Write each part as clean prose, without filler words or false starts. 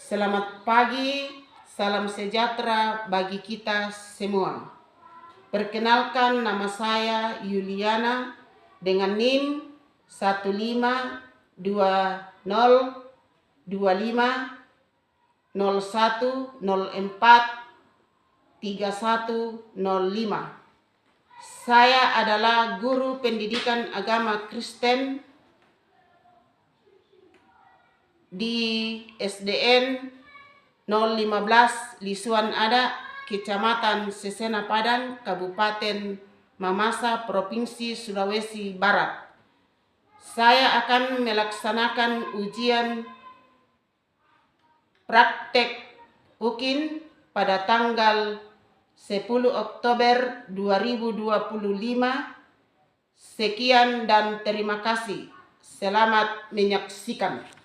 Selamat pagi, salam sejahtera bagi kita semua. Perkenalkan, nama saya Yuliana dengan NIM 152501043105. Saya adalah guru pendidikan agama Kristen di SDN 015 Lisuan Ada, Kecamatan Sesena Padang, Kabupaten Mamasa, Provinsi Sulawesi Barat. Saya akan melaksanakan ujian praktek UKIN pada tanggal 10 Oktober 2025. Sekian dan terima kasih. Selamat menyaksikan.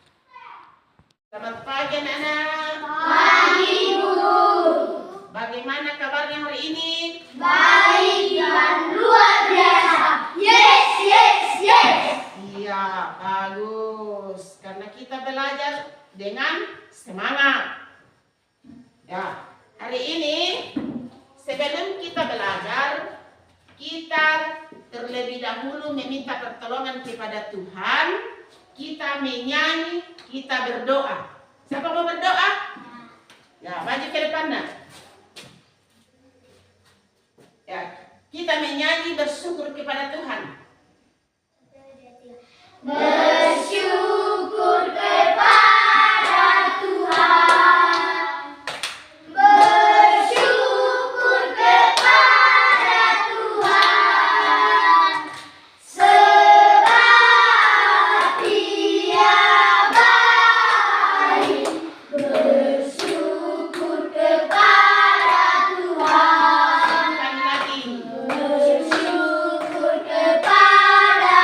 Selamat pagi anak-anak. Pagi, Bu. Bagaimana kabarnya hari ini? Baik dan luar biasa. Yes, yes, yes. Iya, bagus. Karena kita belajar dengan semangat. Ya, hari ini sebelum kita belajar, kita terlebih dahulu meminta pertolongan kepada Tuhan. Kita menyanyi, kita berdoa. Siapa mau berdoa? Ya, maju ke depan nak. Ya, kita menyanyi bersyukur kepada Tuhan. Bersyukur kepada Tuhan. Bersyukur kepada Tuhan. Sebab Dia baik. Bersyukur kepada Tuhan. Sekali lagi. Bersyukur kepada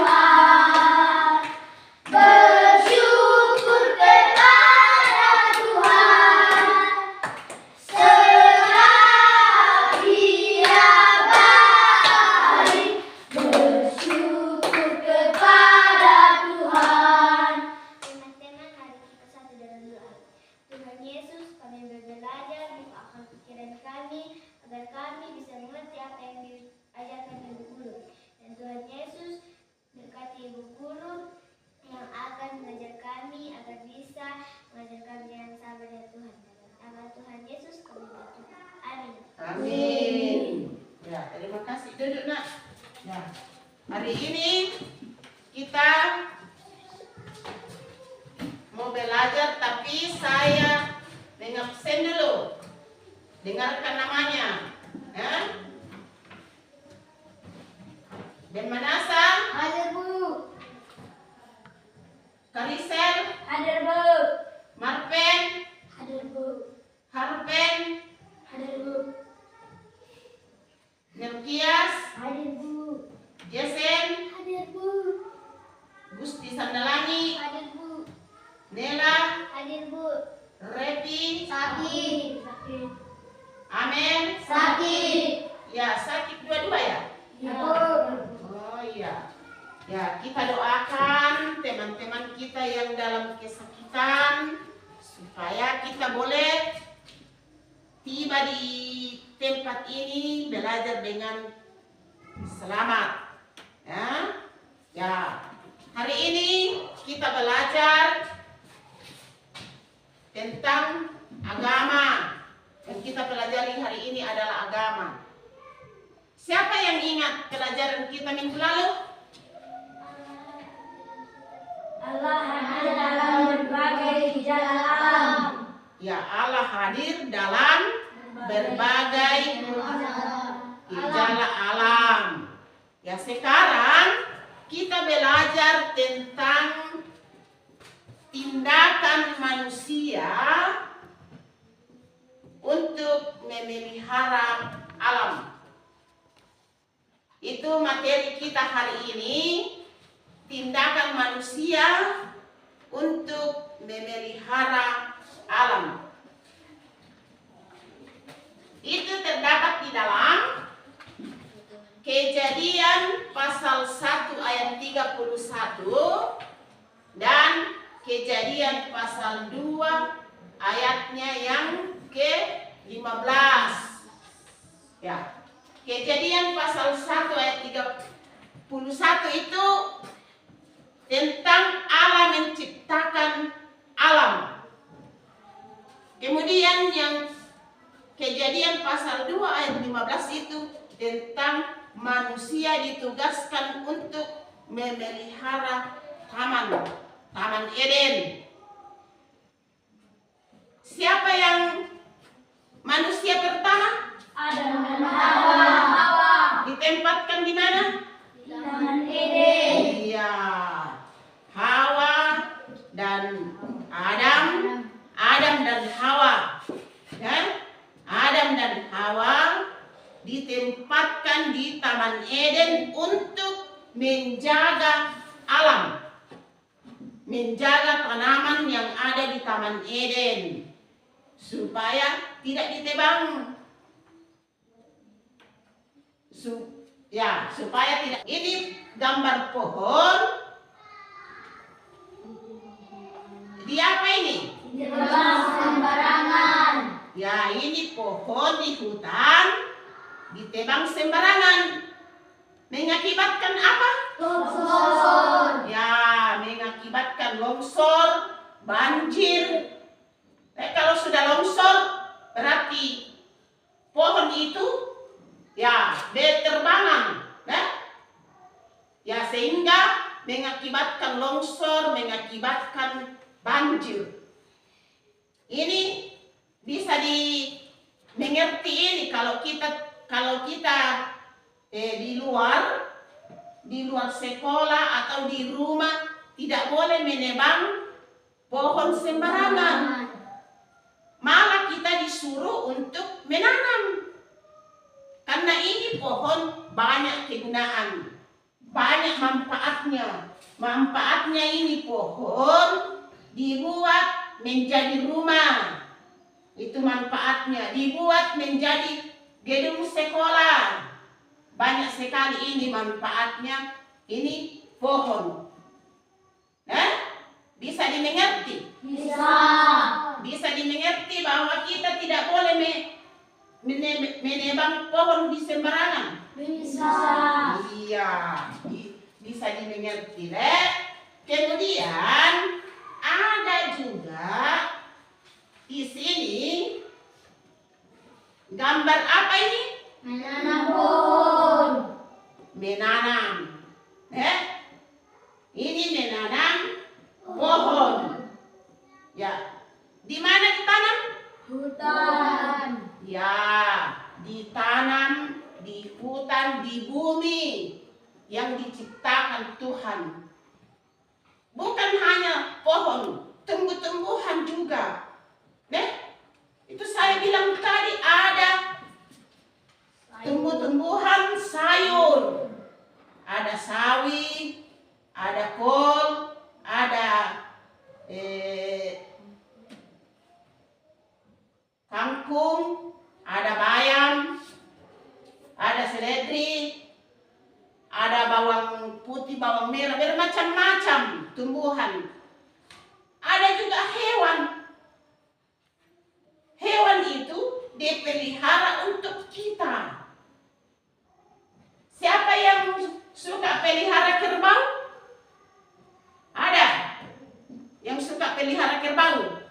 Tuhan. Bersyukur kepada Tuhan. Sebab Dia baik. Bersyukur kepada Tuhan. Teman-teman, mari kita satu dalam doa. Tuhan Yesus, kami belajar, bukakan pikiran kami agar kami bisa mengerti apa yang diajarkan Ibu Guru. Dan Tuhan Yesus, berkati Ibu Guru yang akan mengajar kami agar bisa mengajar kami dengan sabar ya Tuhan. Dalam nama Tuhan Yesus kami berdoa. Amin. Amin. Ya, terima kasih. Duduk nak. Ya, hari ini kita mau belajar, tapi saya mengabsen dulu. Dengarkan namanya. Ya. Ben Manasa, Hadir Bu. Karisel, Hadir Bu. Marpen, Hadir Bu. Harpen, Hadir Bu. Nemkias, Hadir Bu. Jesen, Hadir Bu. Gusti Sandalangi, Hadir Bu. Nela, Hadir Bu. Repi, Sakit. Sakit. Amen. Sakit. Ya, sakit dua-dua ya? Ya. Oh iya. Ya, kita doakan teman-teman kita yang dalam kesakitan supaya kita boleh tiba di tempat ini belajar dengan selamat. Ya. Ya. Hari ini kita belajar tentang agama. Yang kita pelajari hari ini adalah agama. Siapa yang ingat pelajaran kita minggu lalu? Allah hadir dalam berbagai gejala alam. Ya, Allah hadir dalam berbagai gejala alam. Ya, sekarang kita belajar tentang tindakan manusia untuk memelihara alam. Itu materi kita hari ini, tindakan manusia untuk memelihara alam. Itu terdapat di dalam Kejadian pasal 1 ayat 31 dan Kejadian pasal 2 ayatnya yang ke-15. Ya. Kejadian pasal 1 ayat 31 itu tentang Allah menciptakan alam. Kemudian yang Kejadian pasal 2 ayat 15 itu tentang manusia ditugaskan untuk memelihara Taman Eden. Siapa yang manusia pertama? Adam dan Hawa. Ditempatkan di mana? Di Taman Eden. Iya. Hawa dan Adam dan Hawa. Ya? Adam dan Hawa ditempatkan di Taman Eden untuk menjaga alam, menjaga tanaman yang ada di Taman Eden supaya tidak ditebang. Supaya tidak. Ini gambar pohon. Di apa ini? Ditebang sembarangan. Ya, ini pohon di hutan ditebang sembarangan. Mengakibatkan apa? Longsor. Ya, mengakibatkan longsor, banjir. Kalau sudah longsor, berarti pohon itu ya berterbangan. Ya, sehingga mengakibatkan longsor, mengakibatkan banjir. Ini bisa dimengerti ini kalau kita di luar sekolah atau di rumah tidak boleh menebang pohon sembarangan. Malah kita disuruh untuk menanam. Karena ini pohon banyak kegunaan, banyak manfaatnya. Manfaatnya ini pohon dibuat menjadi rumah. Itu manfaatnya, dibuat menjadi gedung sekolah. Banyak sekali ini manfaatnya, ini pohon. Bisa dimengerti? Bisa dimengerti bahwa kita tidak boleh menebang pohon di sembarangan? Bisa. Iya, bisa dimengerti. Kemudian ada juga di sini gambar apa ini? Menanam pohon. Menanam. Ini menanam pohon. Ya. Di mana ditanam? Hutan. Ya, ditanam di hutan, di bumi yang diciptakan Tuhan. Bukan hanya pohon, tumbuh-tumbuhan juga. Itu saya bilang tadi ada tumbuh-tumbuhan sayur. Ada sawi, ada kol, ada kangkung, ada bayam, ada seledri, ada bawang putih, bawang merah, bermacam-macam tumbuhan. Ada juga hewan. Hewan itu dipelihara untuk kita. Siapa yang suka pelihara kerbau? Ada yang suka pelihara kerbau?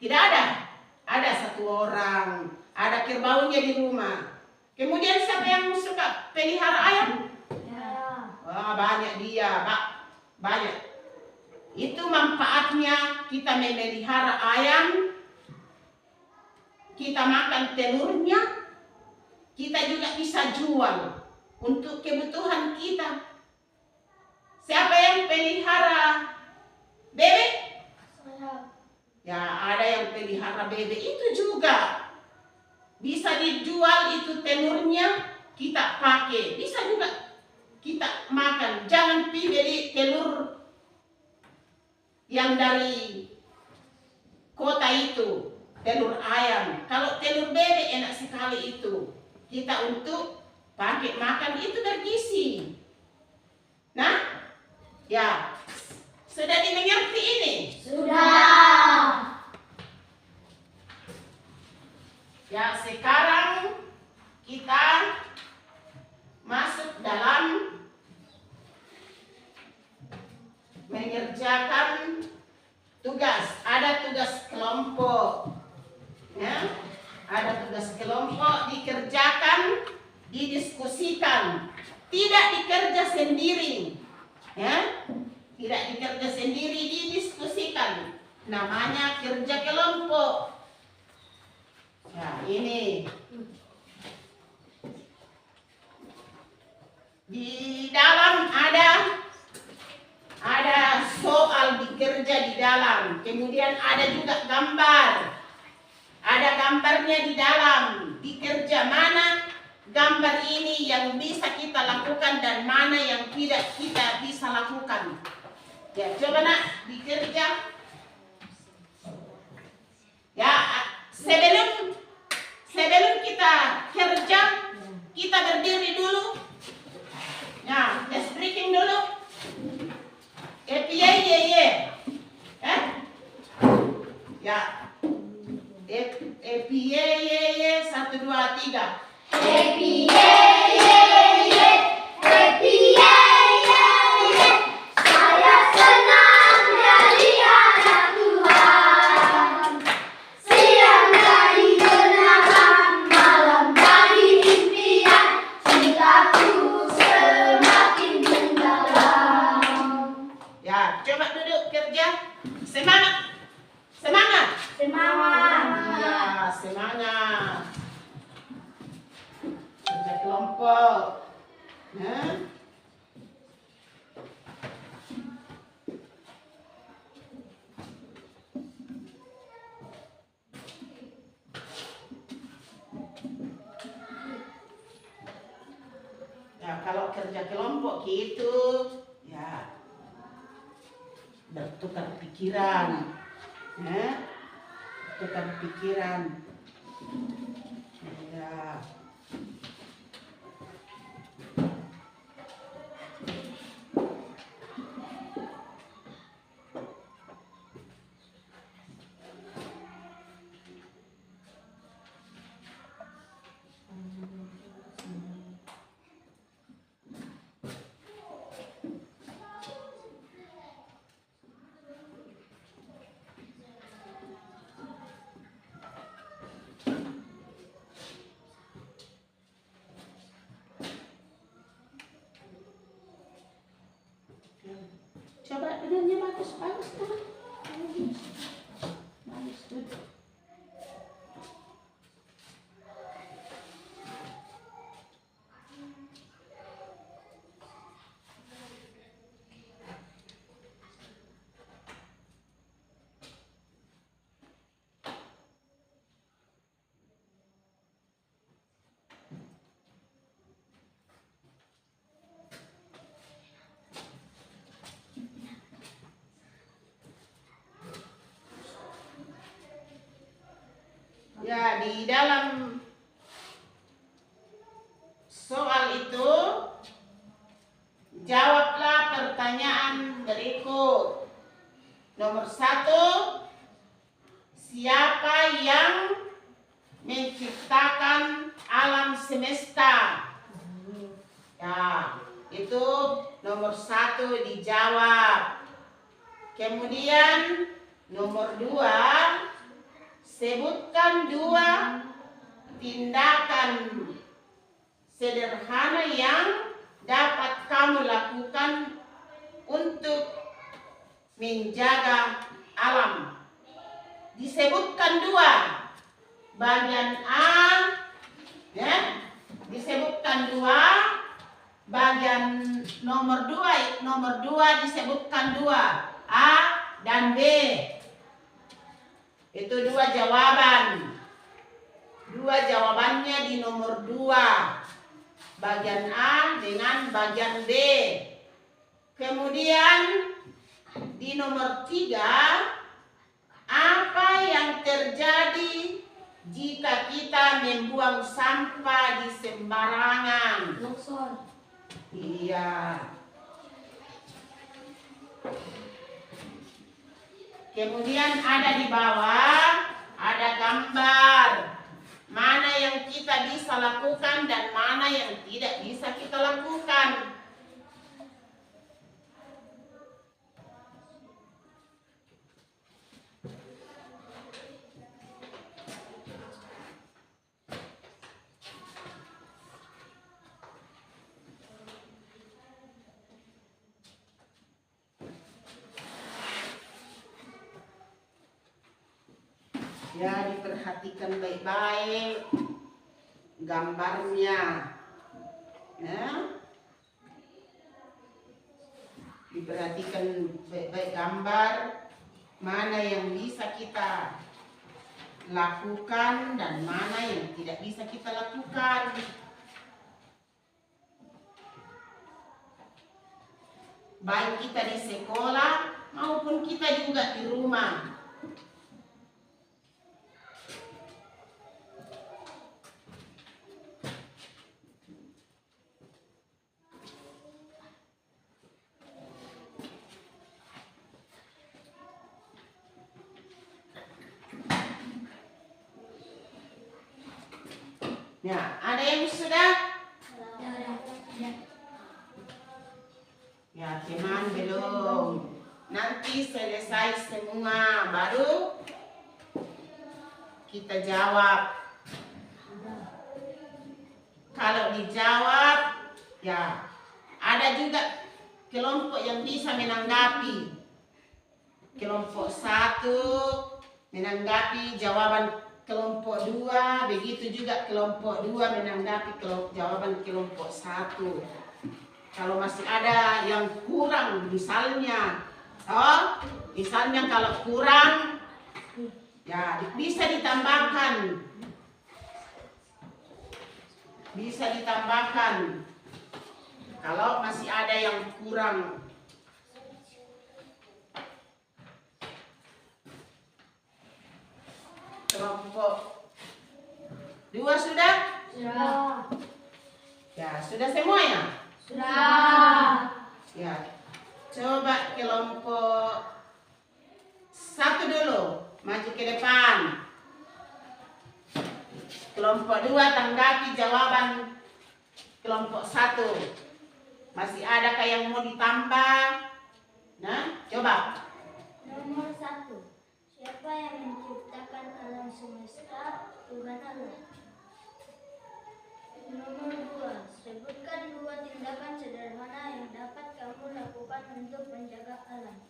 Tidak ada. Ada satu orang, ada kerbaunya di rumah. Kemudian siapa yang suka pelihara ayam? Wah, banyak dia, Pak. Banyak. Itu manfaatnya kita memelihara ayam. Kita makan telurnya, kita juga bisa jual untuk kebutuhan kita. Siapa yang pelihara bebek? Ya, ada yang pelihara bebek itu juga. Bisa dijual itu telurnya, kita pakai. Bisa juga kita makan. Jangan beli telur yang dari kota itu. Telur ayam. Kalau telur bebek enak sekali itu. Kita untuk pakai makan itu bergizi. Nah, ya. Sudah dimengerti ini? Sudah. Ya, sekarang kita masuk dalam mengerjakan tugas. Ada tugas kelompok. Ya, ada tugas kelompok dikerjakan, didiskusikan. Tidak dikerja sendiri. Ya, tidak dikerja sendiri, didiskusikan. Namanya kerja kelompok. Ya, ini di dalam ada soal dikerja di dalam. Kemudian ada juga gambar. Ada gambarnya di dalam. Dikerja mana gambar ini yang bisa kita lakukan dan mana yang tidak kita bisa lakukan. Ya, coba nak dikerja. Ya, sebelum kita kerja, kita berdiri dulu. Nah, let's breaking dulu. EPA ya. EPA 1 2 3. Happy saya senang jadi anak Tuhan. Siang dari kenangan, malam dari impian, cintaku semakin mendalam. Ya, coba duduk kerja. Semangat. Semangat. Semangat. Ya, semangat. Kerja kelompok. Nah. Ya, kalau kerja kelompok gitu, ya bertukar pikiran. Bertukar pikiran. Ya. Coba duduknya bagus tuh. Bagus tuh. Ya, di dalam soal itu jawablah pertanyaan berikut. Nomor 1, siapa yang menciptakan alam semesta? Ya, itu nomor 1 dijawab. Kemudian nomor 2, sebutkan 2 tindakan sederhana yang dapat kamu lakukan untuk menjaga alam. Disebutkan 2. Bagian A, ya. Disebutkan 2. Bagian nomor 2 disebutkan 2. A dan B. Itu 2 jawaban. 2 jawabannya di nomor 2. Bagian A dengan bagian B. Kemudian di nomor 3, apa yang terjadi jika kita membuang sampah di sembarangan? Longsor. Iya. Kemudian ada di bawah, ada gambar. Mana lakukan dan mana yang tidak bisa kita lakukan. Ya, diperhatikan baik-baik gambarnya. Ya. Diperhatikan baik-baik gambar mana yang bisa kita lakukan dan mana yang tidak bisa kita lakukan. Baik kita di sekolah maupun kita juga di rumah. Ya, ada yang sudah? Ya, teman belum. Nanti selesai semua baru kita jawab. Kalau dijawab, ya ada juga kelompok yang bisa menanggapi. Kelompok 1 menanggapi jawaban kelompok 2, begitu juga kelompok 2 menanggapi jawaban kelompok 1. Kalau masih ada yang kurang, misalnya kalau kurang, ya bisa ditambahkan. Bisa ditambahkan. Kalau masih ada yang kurang. Kelompok 2 sudah? Sudah. Ya, sudah semua ya? Sudah. Ya. Coba kelompok 1 dulu, maju ke depan. Kelompok 2 tanggapi jawaban kelompok 1. Masih adakah yang mau ditambah? Nah, coba. Nomor 1. Siapa yang menciptakan alam semesta? Tuhan Allah. Nomor 2. Sebutkan 2 tindakan sederhana yang dapat kamu lakukan untuk menjaga alam.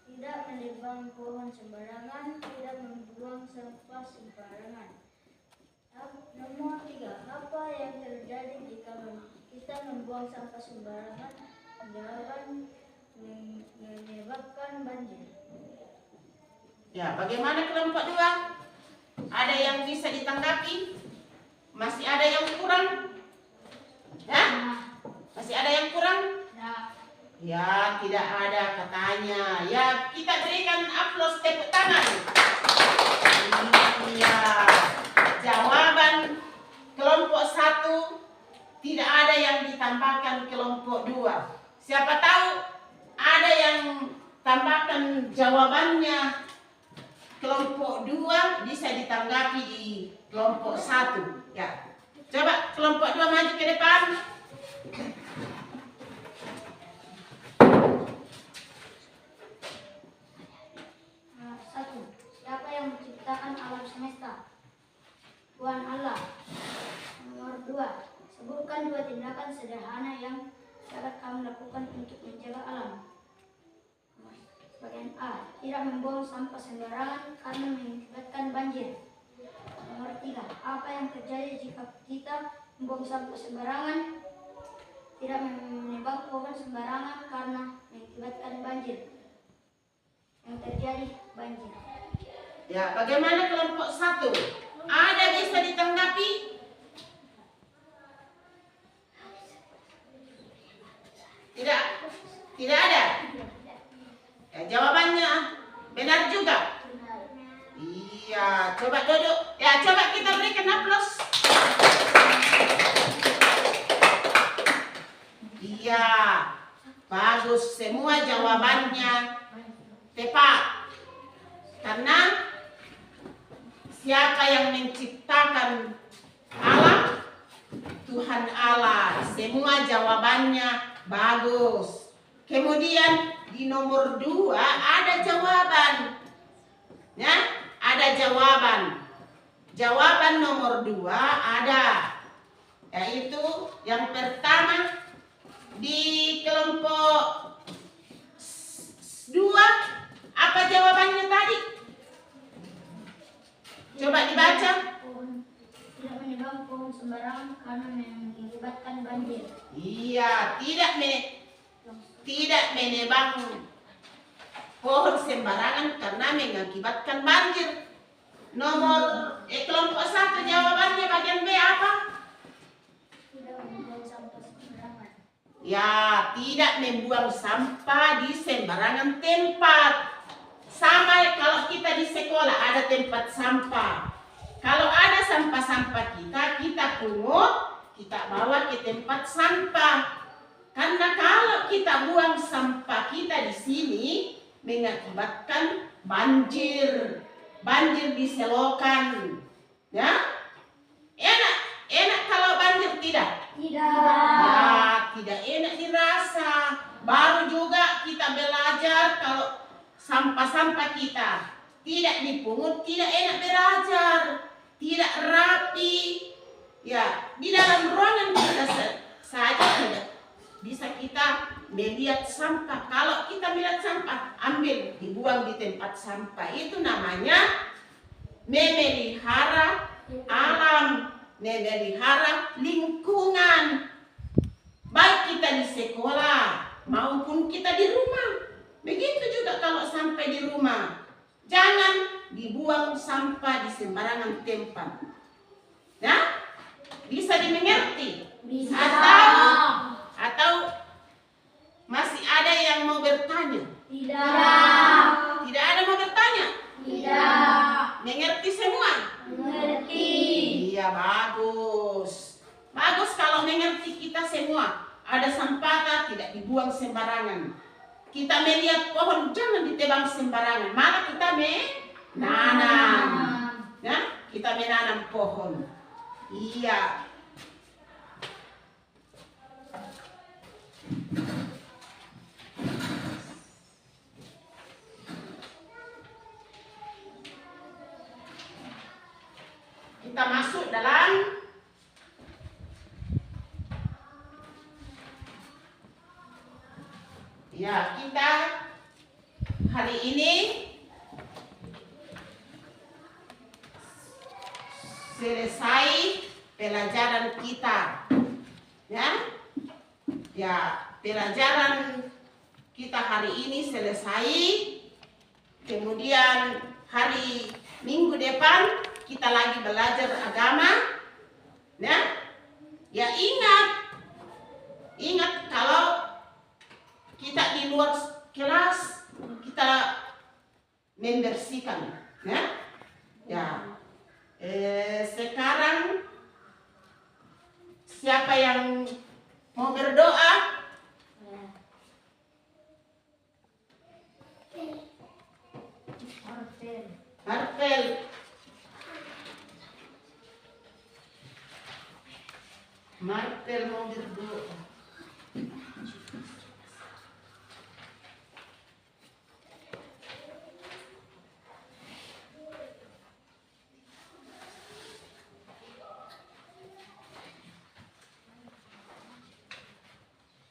Tidak menebang pohon sembarangan, tidak membuang sampah sembarangan. Nomor 3. Apa yang terjadi jika kita membuang sampah sembarangan? Jawaban menyebabkan banjir. Ya, bagaimana kelompok 2? Ada yang bisa ditanggapi? Masih ada yang kurang? Ya? Masih ada yang kurang? Ya, tidak ada katanya. Ya, kita berikan aplaus tepuk tangan. Iya. Jawaban kelompok 1 tidak ada yang ditambahkan kelompok 2. Siapa tahu ada yang tambahkan jawabannya kelompok 2 bisa ditanggapi di kelompok 1. Ya. Coba kelompok 2 maju ke depan. Siapa yang menciptakan alam semesta? Tuhan Allah. Nomor 2. Sebutkan 2 tindakan sederhana yang dapat kamu lakukan untuk menjaga alam. Bagian A. Tidak membuang sampah sembarangan karena mengakibatkan banjir. Nomor 3. Apa yang terjadi jika kita membuang sampah sembarangan? Tidak menebang pohon sembarangan karena mengakibatkan banjir. Yang terjadi banjir. Ya, bagaimana kelompok 1? Ada bisa ditanggapi? Tidak? Tidak ada? Ya, jawabannya benar juga. Iya, coba duduk. Ya, coba kita berikan aplaus. Iya, bagus. Semua jawabannya tepat. Karena siapa yang menciptakan alam? Tuhan Allah. Semua jawabannya bagus. Kemudian di nomor 2 ada jawaban. Ya, ada jawaban. Jawaban nomor 2 ada, yaitu yang pertama di kelompok 2. Apa jawabannya tadi? Coba dibaca. Tidak menebang pohon sembarangan karena mengakibatkan banjir. Iya, tidak menebang pohon sembarangan karena mengakibatkan banjir. Nomor kelompok 1 jawabannya bagian B apa? Tidak membuang sampah sembarangan. Ya, tidak membuang sampah di sembarangan tempat. Sama kalau kita di sekolah ada tempat sampah. Kalau ada sampah-sampah kita pungut, kita bawa ke tempat sampah. Karena kalau kita buang sampah kita di sini mengakibatkan banjir. Banjir di selokan. Ya? Enak kalau banjir tidak? Tidak. Ya, tidak enak dirasa. Baru juga kita belajar kalau sampah-sampah kita tidak dipungut, tidak enak belajar, tidak rapi. Ya, di dalam ruangan kita saja tidak bisa kita melihat sampah. Kalau kita melihat sampah, ambil, dibuang di tempat sampah. Itu namanya memelihara alam, memelihara lingkungan. Baik kita di sekolah maupun kita di rumah. Begitu juga kalau sampai di rumah. Jangan dibuang sampah di sembarangan tempat. Ya? Bisa dimengerti? Bisa. Atau masih ada yang mau bertanya? Tidak. Tidak ada mau bertanya? Tidak. Mengerti semua? Mengerti. Iya, bagus. Bagus kalau mengerti kita semua. Ada sampah tidak dibuang sembarangan. Kita melihat pohon jangan ditebang sembarangan. Malah kita menanam. Ya, kita menanam pohon. Iya. Kita masuk dalam kita hari ini selesai pelajaran kita. Ya, pelajaran kita hari ini selesai. Kemudian hari Minggu depan kita lagi belajar agama. Ya, ingat kalau kita di luar kelas kita membersihkan. Sekarang siapa yang mau berdoa? Martel. Martel mau berdoa.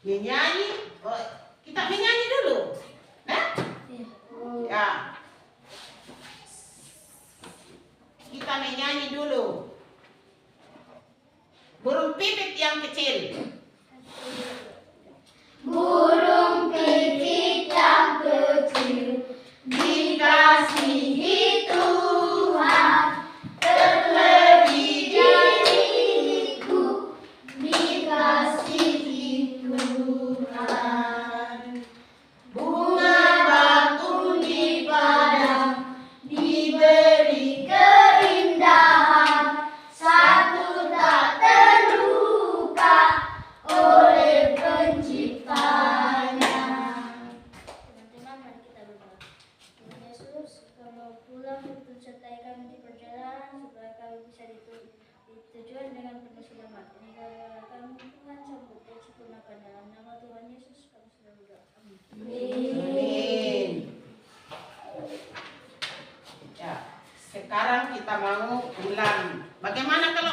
Menyanyi, kita menyanyi dulu. Ya. Kita menyanyi dulu. Burung pipit yang kecil. Burung pipit yang kecil dikasihi Tuhan, terlebih diriku dikasihi Tuhan. Bunga bakung di padang diberi keindahan, satu tak terluka Tujuan dengan penuh semangat ini kami Tuhan sambut dan sempurnakan dalam nama Tuhan Yesus kami sudah berdoa. Amin. Amin. Ya, sekarang kita mau ulang. Bagaimana kalau